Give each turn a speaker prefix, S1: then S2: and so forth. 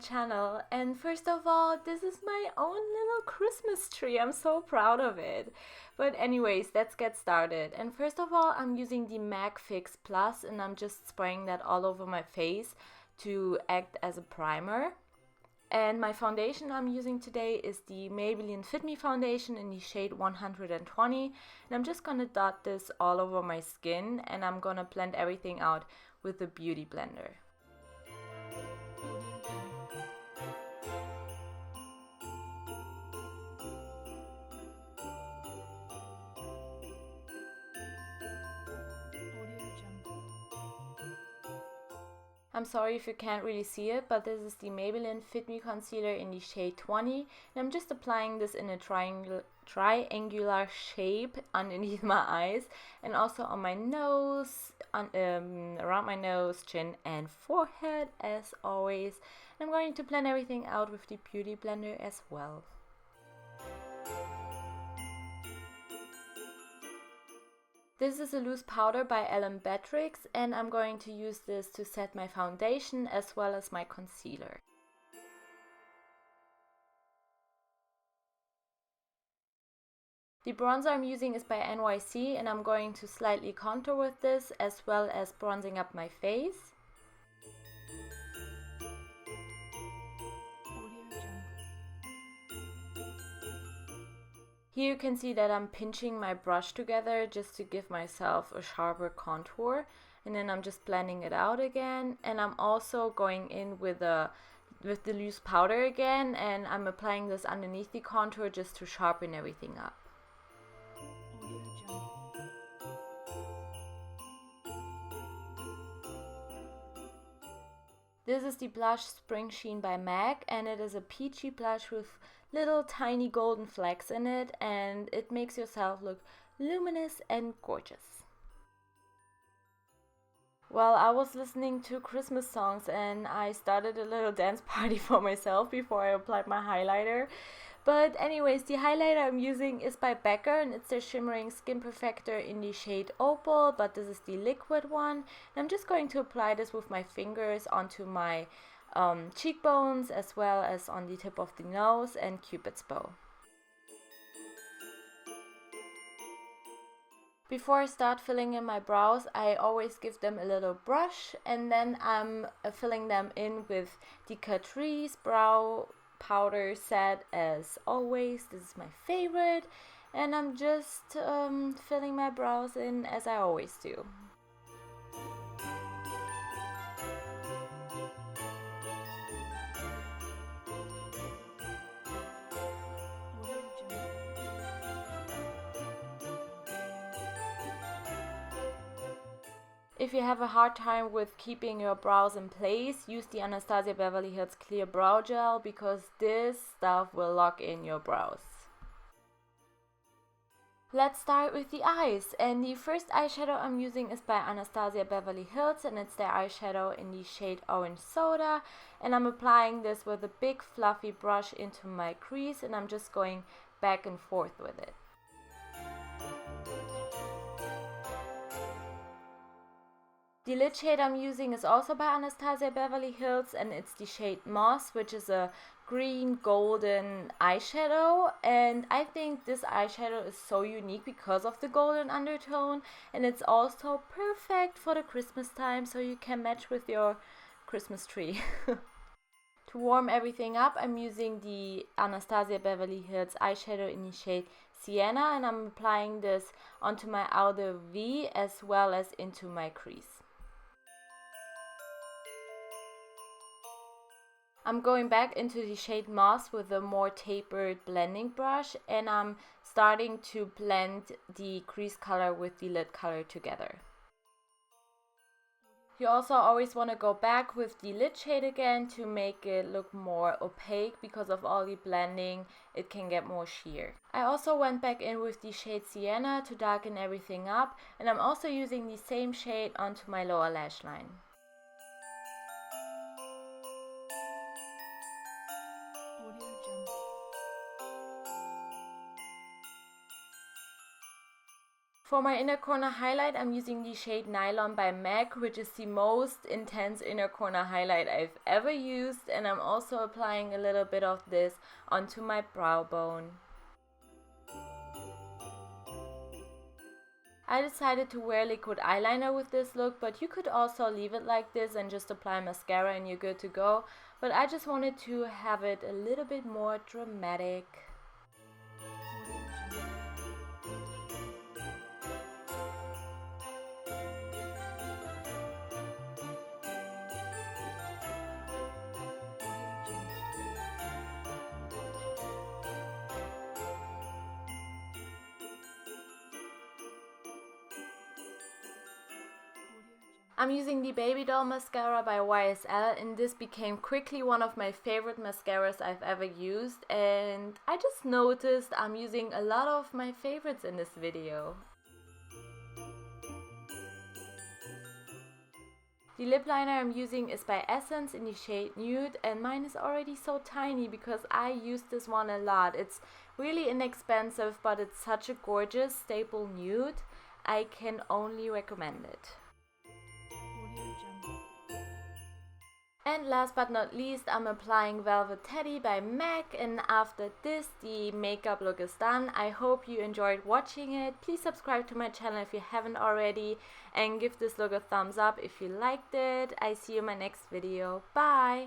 S1: channel. And first of all, this is my own little Christmas tree. I'm so proud of it. But anyways, let's get started. And first of all, I'm using the MAC Fix Plus and I'm just spraying that all over my face to act as a primer. And my foundation I'm using today is the Maybelline Fit Me Foundation in the shade 120. And I'm just gonna dot this all over my skin and I'm gonna blend everything out with the Beauty Blender. I'm sorry if you can't really see it, but this is the Maybelline Fit Me Concealer in the shade 20. And I'm just applying this in a triangular shape underneath my eyes and also on my nose, around my nose, chin and forehead as always. And I'm going to blend everything out with the Beauty Blender as well. This is a loose powder by Betrix and I'm going to use this to set my foundation as well as my concealer. The bronzer I'm using is by NYC and I'm going to slightly contour with this as well as bronzing up my face. Here you can see that I'm pinching my brush together just to give myself a sharper contour, and then I'm just blending it out again. And I'm also going in with the loose powder again, and I'm applying this underneath the contour just to sharpen everything up. This is the blush Springsheen by MAC and it is a peachy blush with little tiny golden flecks in it and it makes yourself look luminous and gorgeous. Well, I was listening to Christmas songs and I started a little dance party for myself before I applied my highlighter. But anyways, the highlighter I'm using is by Becca and it's their shimmering skin perfector in the shade Opal, but this is the liquid one. And I'm just going to apply this with my fingers onto my cheekbones as well as on the tip of the nose and Cupid's bow. Before I start filling in my brows, I always give them a little brush and then I'm filling them in with the Catrice Brow powder set as always. This is my favorite and I'm just filling my brows in as I always do. If you have a hard time with keeping your brows in place, use the Anastasia Beverly Hills Clear Brow Gel because this stuff will lock in your brows. Let's start with the eyes, and the first eyeshadow I'm using is by Anastasia Beverly Hills and it's their eyeshadow in the shade Orange Soda, and I'm applying this with a big fluffy brush into my crease and I'm just going back and forth with it. The lid shade I'm using is also by Anastasia Beverly Hills and it's the shade Moss, which is a green golden eyeshadow, and I think this eyeshadow is so unique because of the golden undertone and it's also perfect for the Christmas time so you can match with your Christmas tree. To warm everything up, I'm using the Anastasia Beverly Hills eyeshadow in the shade Sienna and I'm applying this onto my outer V as well as into my crease. I'm going back into the shade Moss with a more tapered blending brush and I'm starting to blend the crease color with the lid color together. You also always want to go back with the lid shade again to make it look more opaque because of all the blending, it can get more sheer. I also went back in with the shade Sienna to darken everything up and I'm also using the same shade onto my lower lash line. For my inner corner highlight, I'm using the shade Nylon by MAC, which is the most intense inner corner highlight I've ever used, and I'm also applying a little bit of this onto my brow bone. I decided to wear liquid eyeliner with this look, but you could also leave it like this and just apply mascara and you're good to go. But I just wanted to have it a little bit more dramatic. I'm using the Baby Doll mascara by YSL, and this became quickly one of my favorite mascaras I've ever used, and I just noticed I'm using a lot of my favorites in this video. The lip liner I'm using is by Essence in the shade Nude, and mine is already so tiny because I use this one a lot. It's really inexpensive, but it's such a gorgeous staple nude. I can only recommend it. And last but not least, I'm applying Velvet Teddy by MAC, and after this the makeup look is done. I hope you enjoyed watching it. Please subscribe to my channel if you haven't already, and give this look a thumbs up if you liked it. I see you in my next video. Bye!